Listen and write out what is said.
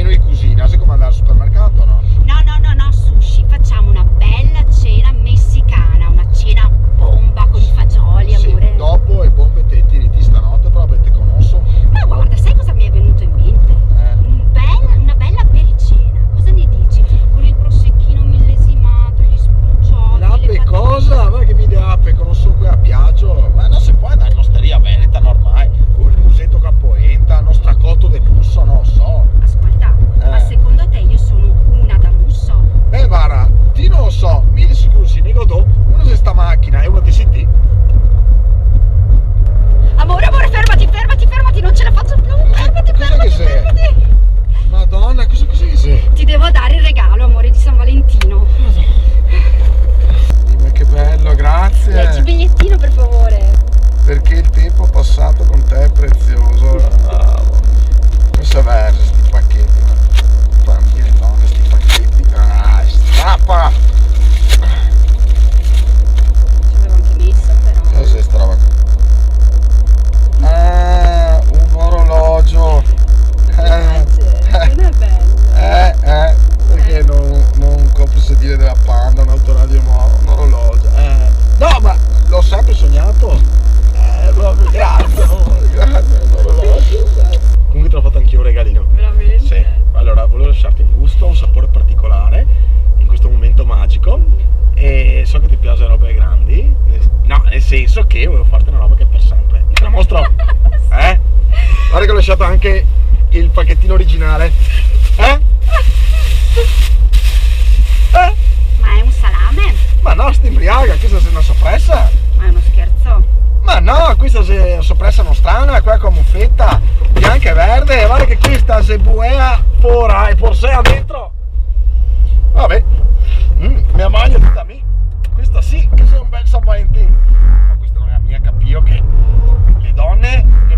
menù di cucina, sai come andare al supermercato o no? No, sushi, facciamo una bella cena messicana, una cena bomba con i fagioli, Sì, amore. dopo e bombe te tiriti stanotte proprio te conosco. Ma guarda, sai cosa mi è venuto in mente? Una bella pericena, cosa ne dici? Con il prosecchino millesimato, gli spuncioni, L'ape le cosa? Ma che mi dà ape, conosco qui a Piaggio. Ma non si può andare in osteria veneta normale, con il musetto capoenta, uno stracotto del musso, non lo so. Ascolta, ma secondo te io sono una da musso? Beh, guarda, ti non lo so, mi di sicuro si nego do, uno se sta macchina e uno TCT. Amore, fermati, non ce la faccio più. Fermati. Madonna, cos'è che sei? Ti devo dare il regalo, amore, di San Valentino. Dimmi che bello, grazie. Leggi il bigliettino, per favore. Perché il tempo passato con te è prezioso. Questo verso, sti pacchetti. Ma mia donna, sti pacchetti. Strappa! Ci avevo anche messo, però. Cos'è sta roba qua? Un orologio. Non è bello. Perché non compro il sedile della Panda, un autoradio nuovo, un orologio. No, ma l'ho sempre sognato. Proprio grazie, amore, grazie, un orologio. Comunque te l'ho fatto anch'io un regalino. Veramente? Sì. Allora, volevo lasciarti un gusto, un sapore particolare in questo momento magico. E so che ti piacciono robe grandi. No, nel senso che volevo farti una roba che è per sempre. Te la mostro? Guarda che ho lasciato anche il pacchettino originale. Ma è un salame? Ma no, sta imbriaga, questa è una soppressa. Ma è uno scherzo? Ma no, questa è una soppressa nostrana, quella con muffetta bianca e verde. Guarda che questa è buea fora e porsea dentro. Vabbè, mia moglie è tutta mia. Questa sì, che sei un bel San Valentino. Ma questa non è la mia, capio che le donne che